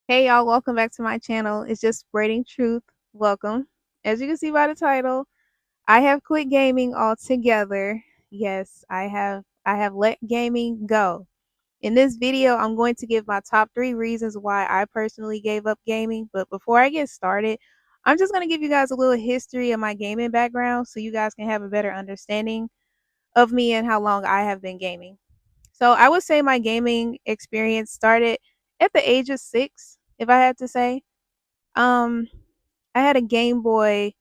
Hey y'all, welcome back to my channel. It's just Spreading Truth. Welcome. As you can see by the title, I have quit gaming altogether. Yes, I have let gaming go. In this video, I'm going to give my top 3 reasons why I personally gave up gaming, but before I get started, I'm just going to give you guys a little history of my gaming background so you guys can have a better understanding of me and how long I have been gaming. So, I would say my gaming experience started at the age of 6, if I had to say. Um, I had a Game Boy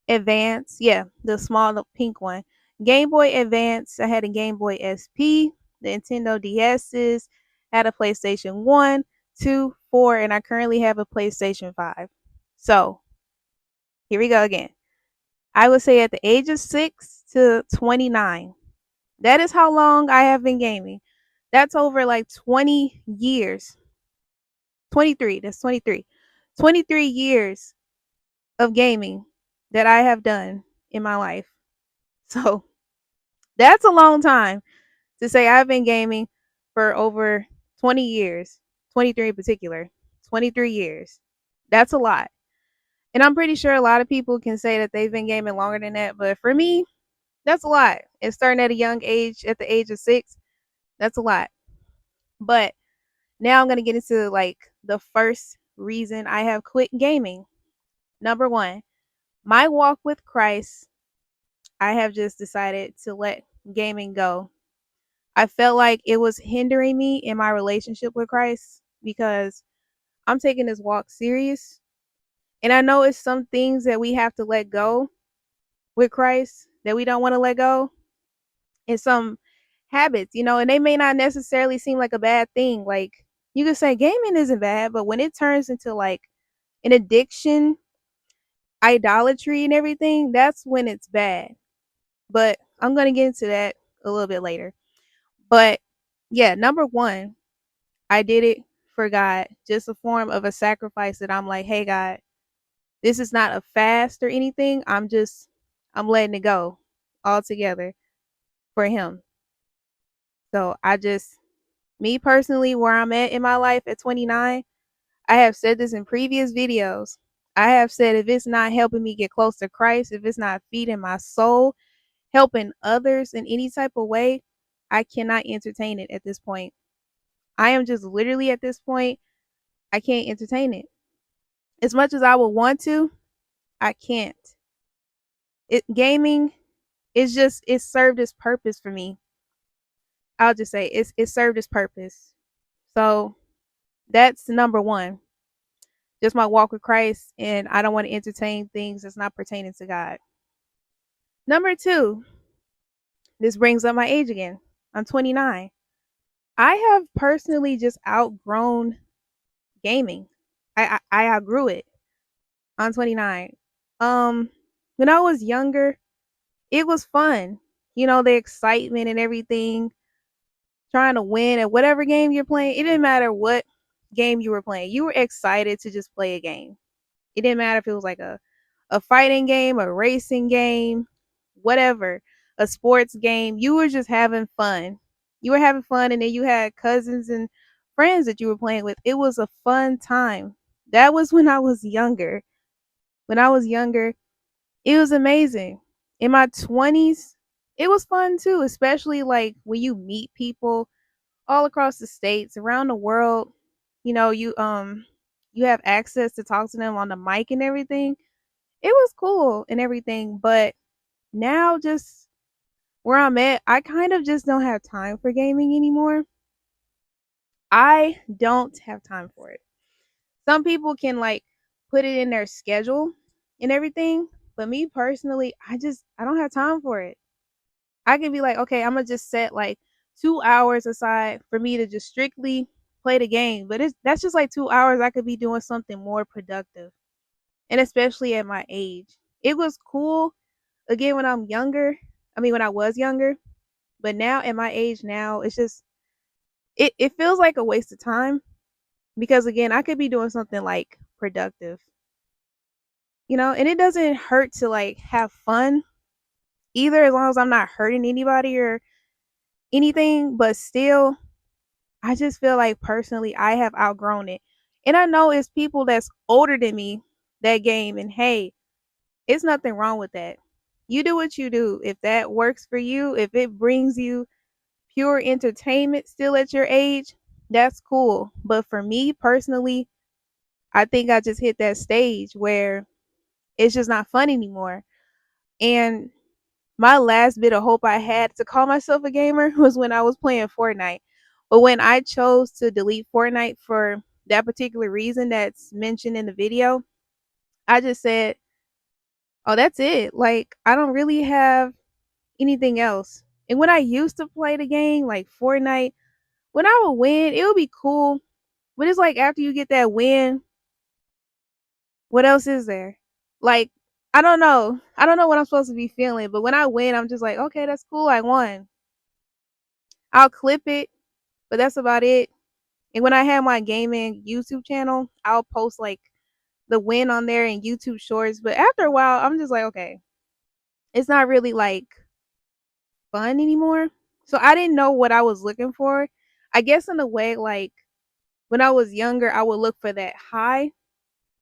Advance. Yeah, the small pink one. Game Boy Advance. I had a Game Boy SP, the Nintendo DS's, had a PlayStation 1, 2, 4, and I currently have a PlayStation 5. So, here we go again. I would say at the age of 6 to 29. That is how long I have been gaming. That's over like 20 years. 23. That's 23. 23 years of gaming that I have done in my life. So that's a long time to say I've been gaming for over 20 years, 23 in particular, 23 years. That's a lot. And I'm pretty sure a lot of people can say that they've been gaming longer than that. But for me, that's a lot. And starting at a young age, at the age of 6, that's a lot. But now I'm going to get into like the first reason I have quit gaming. Number one, my walk with Christ. I have just decided to let gaming go. I felt like it was hindering me in my relationship with Christ because I'm taking this walk serious. And I know it's some things that we have to let go with Christ that we don't want to let go. And some habits, and they may not necessarily seem like a bad thing. Like you could say gaming isn't bad, but when it turns into like an addiction, idolatry, and everything, that's when it's bad. But I'm going to get into that a little bit later. But yeah, number one, I did it for God, just a form of a sacrifice that I'm like, hey, God, this is not a fast or anything. I'm letting it go altogether for Him. So me personally, where I'm at in my life at 29, I have said this in previous videos. I have said if it's not helping me get close to Christ, if it's not feeding my soul, helping others in any type of way, I cannot entertain it at this point. I am just literally at this point, I can't entertain it. As much as I would want to, I can't. It gaming it served its purpose for me. I'll just say it served its purpose. So that's number one. Just my walk with Christ, and I don't want to entertain things that's not pertaining to God. Number two, this brings up my age again. I'm 29. I have personally just outgrown gaming. I outgrew it. I'm 29. Um, when I was younger, it was fun. The excitement and everything, trying to win at whatever game you're playing. It didn't matter what game you were playing. You were excited to just play a game. It didn't matter if it was like a fighting game, a racing game, whatever, a sports game. You were just having fun. You were having fun, and then you had cousins and friends that you were playing with. It was a fun time. That was when I was younger. When I was younger, it was amazing. In my 20s, it was fun too, especially like when you meet people all across the states, around the world. You have access to talk to them on the mic and everything. It was cool and everything, but now just where I'm at, I kind of just don't have time for gaming anymore. I don't have time for it. Some people can like put it in their schedule and everything, but me personally, I don't have time for it. I can be like, okay, I'm gonna just set like 2 hours aside for me to just strictly play the game. But that's just like 2 hours I could be doing something more productive. And especially at my age. It was cool again when I'm younger. I mean when I was younger. But now at my age now, it's just it feels like a waste of time because again, I could be doing something like productive. And it doesn't hurt to like have fun either as long as I'm not hurting anybody or anything, but still I just feel like personally I have outgrown it. And I know it's people that's older than me that game, and hey, it's nothing wrong with that. You do what you do. If that works for you, if it brings you pure entertainment still at your age, that's cool. But for me personally, I think I just hit that stage where it's just not fun anymore. And my last bit of hope I had to call myself a gamer was when I was playing Fortnite. But when I chose to delete Fortnite for that particular reason that's mentioned in the video, I just said, oh, that's it. Like, I don't really have anything else. And when I used to play the game, like Fortnite, when I would win, it would be cool. But it's like after you get that win, what else is there? Like, I don't know. I don't know what I'm supposed to be feeling. But when I win, I'm just like, okay, that's cool. I won. I'll clip it, but that's about it. And when I have my gaming YouTube channel, I'll post like the win on there in YouTube shorts. But after a while, I'm just like, okay, it's not really like fun anymore. So I didn't know what I was looking for. I guess in a way, like when I was younger, I would look for that high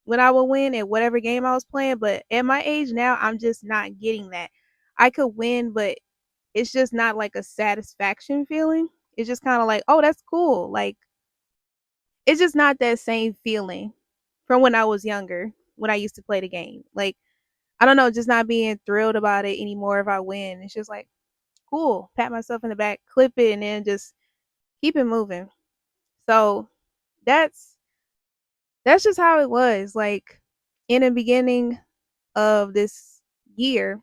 when I would win at whatever game I was playing. But at my age now, I'm just not getting that. I could win, but it's just not like a satisfaction feeling. It's just kind of like, oh, that's cool. Like, it's just not that same feeling from when I was younger, when I used to play the game. Like, I don't know, just not being thrilled about it anymore if I win. It's just like, cool, pat myself in the back, clip it, and then just keep it moving. So that's that's just how it was. Like in the beginning of this year,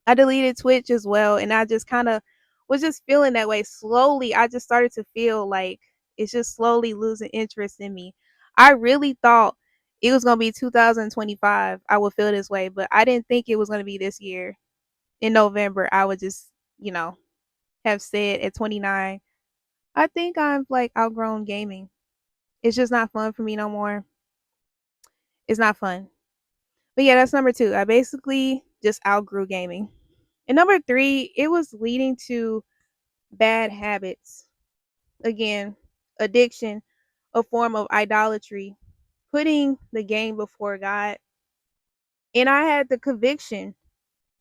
I deleted Twitch as well, and I just kind of was just feeling that way. Slowly, I just started to feel like it's just slowly losing interest in me. I really thought it was gonna be 2025. I would feel this way, but I didn't think it was gonna be this year. In November, I would just, have said at 29, I think I'm like outgrown gaming. It's just not fun for me no more. It's not fun. But yeah, that's number two. I basically just outgrew gaming. And number three, it was leading to bad habits. Again, addiction, a form of idolatry, putting the game before God. And I had the conviction.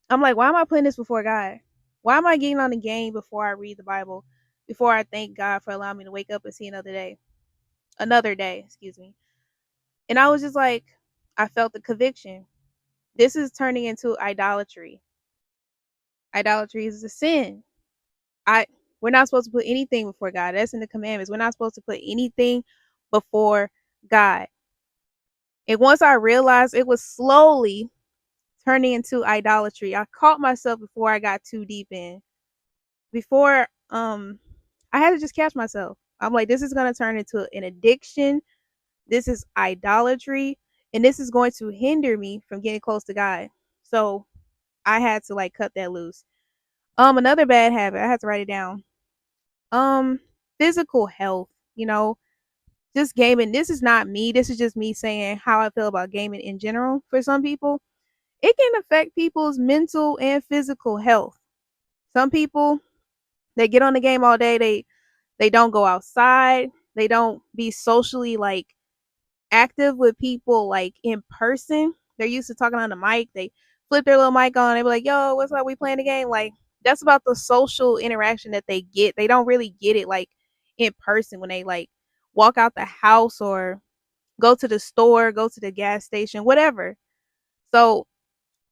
I'm like, why am I putting this before God? Why am I getting on the game before I read the Bible? Before I thank God for allowing me to wake up and see another day? Another day, excuse me. And I was just like, I felt the conviction. This is turning into idolatry. Idolatry is a sin. I We're not supposed to put anything before God. That's in the commandments. We're not supposed to put anything before God. And once I realized it was slowly turning into idolatry, I caught myself before I got too deep in. Before I had to just catch myself. I'm like, this is gonna turn into an addiction. This is idolatry, and this is going to hinder me from getting close to God. So I had to like cut that loose. Another bad habit, I had to write it down. Um, Physical health, just gaming. This is not me. This is just me saying how I feel about gaming in general. For some people, it can affect people's mental and physical health. Some people, they get on the game all day, they don't go outside, they don't be socially like active with people like in person. They're used to talking on the mic. They flip their little mic on. They be like, "Yo, what's up? We playing the game." Like that's about the social interaction that they get. They don't really get it like in person when they like walk out the house or go to the store, go to the gas station, whatever. So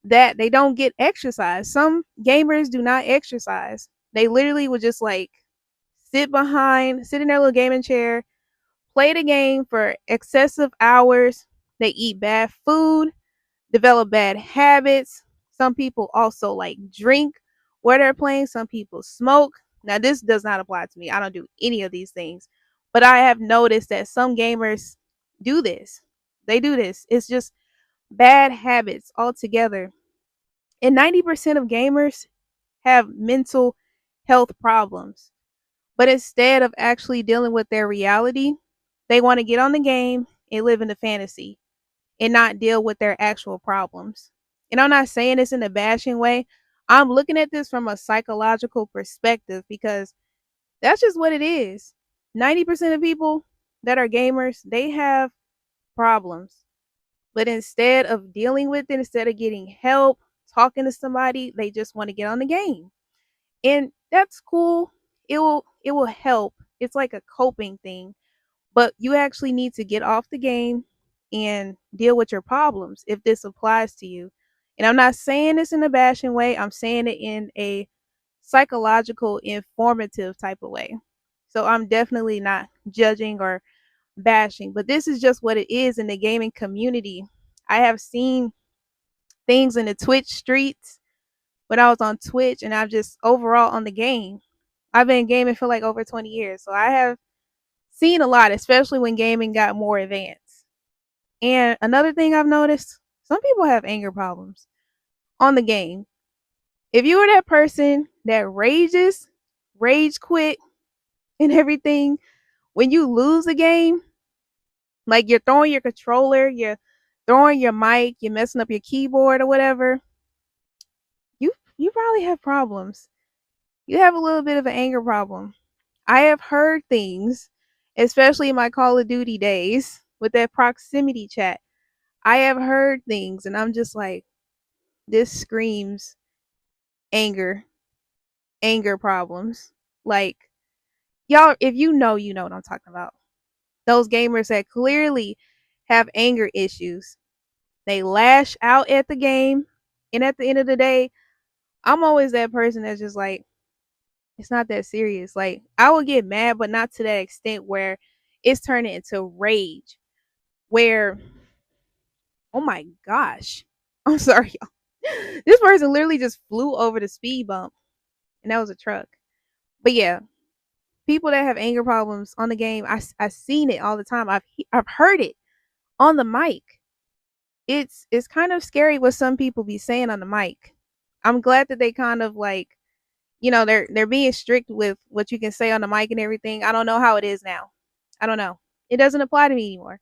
that they don't get exercise. Some gamers do not exercise. They literally would just like sit in their little gaming chair, play the game for excessive hours. They eat bad food, develop bad habits. Some people also like drink where they're playing. Some people smoke. Now, this does not apply to me. I don't do any of these things. But I have noticed that some gamers do this. They do this. It's just bad habits altogether. And 90% of gamers have mental health problems. But instead of actually dealing with their reality, they want to get on the game and live in the fantasy and not deal with their actual problems. And I'm not saying this in a bashing way. I'm looking at this from a psychological perspective because that's just what it is. 90% of people that are gamers, they have problems. But instead of dealing with it, instead of getting help, talking to somebody, they just want to get on the game. And that's cool. It will help. It's like a coping thing, but you actually need to get off the game and deal with your problems if this applies to you. And I'm not saying this in a bashing way, I'm saying it in a psychological, informative type of way. So I'm definitely not judging or bashing, but this is just what it is in the gaming community. I have seen things in the Twitch streets when I was on Twitch, and I've just overall on the game. I've been gaming for like over 20 years, so I have seen a lot, especially when gaming got more advanced. And another thing I've noticed, some people have anger problems on the game. If you were that person that rage quit, and everything, when you lose a game, like you're throwing your controller, you're throwing your mic, you're messing up your keyboard or whatever, you probably have problems. You have a little bit of an anger problem. I have heard things, especially in my Call of Duty days with that proximity chat. I have heard things and I'm just like, this screams anger, anger problems. Like, y'all, if you know, you know what I'm talking about. Those gamers that clearly have anger issues, they lash out at the game. And at the end of the day, I'm always that person that's just like, it's not that serious. Like, I will get mad, but not to that extent where it's turning into rage. Where, oh my gosh, I'm sorry, y'all. This person literally just flew over the speed bump, and that was a truck. But yeah, people that have anger problems on the game, I've seen it all the time. I've heard it on the mic. It's kind of scary what some people be saying on the mic. I'm glad that they kind of like, they're being strict with what you can say on the mic and everything. I don't know how it is now. I don't know. It doesn't apply to me anymore.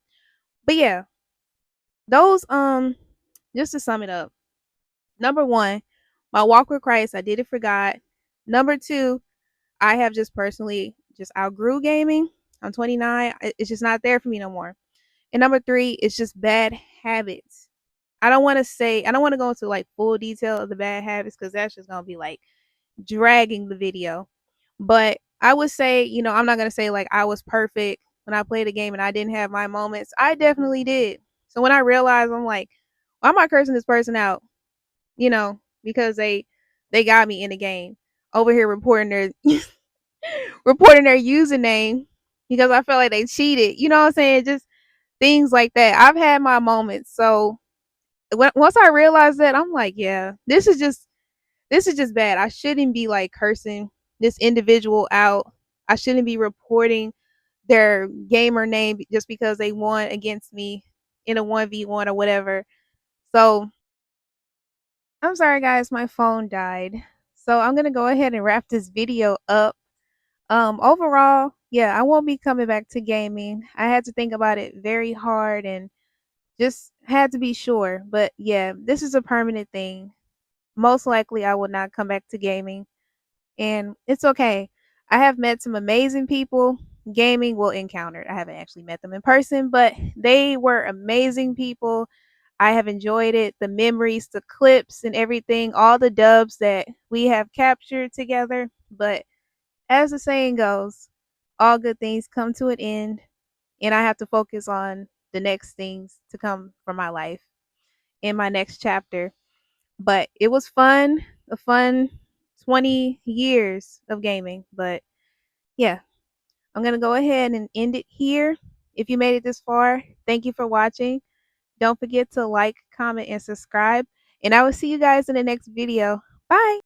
But yeah, those just to sum it up. Number 1, my walk with Christ, I did it for God. Number 2, I have just personally just outgrew gaming. I'm 29. It's just not there for me no more. And number 3, it's just bad habits. I don't want to go into like full detail of the bad habits because that's just gonna be like dragging the video. But I would say, I'm not gonna say like I was perfect when I played the game and I didn't have my moments. I definitely did. So when I realized, I'm like, why am I cursing this person out? Because they got me in the game over here reporting their reporting their username because I felt like they cheated. You know what I'm saying? Just things like that. I've had my moments. So once I realized that, I'm like, yeah, this is just bad. I shouldn't be like cursing this individual out. I shouldn't be reporting their gamer name just because they won against me in a 1v1 or whatever. So I'm sorry, guys, my phone died. So I'm going to go ahead and wrap this video up. Overall, yeah, I won't be coming back to gaming. I had to think about it very hard and just had to be sure. But yeah, this is a permanent thing. Most likely I will not come back to gaming, and it's okay. I have met some amazing people gaming will encounter. I haven't actually met them in person, but they were amazing people. I have enjoyed it, the memories, the clips, and everything, all the dubs that we have captured together. But as the saying goes, all good things come to an end, and I have to focus on the next things to come from my life in my next chapter. But it was fun, a fun 20 years of gaming. But yeah, I'm going to go ahead and end it here. If you made it this far, thank you for watching. Don't forget to like, comment, and subscribe. And I will see you guys in the next video. Bye.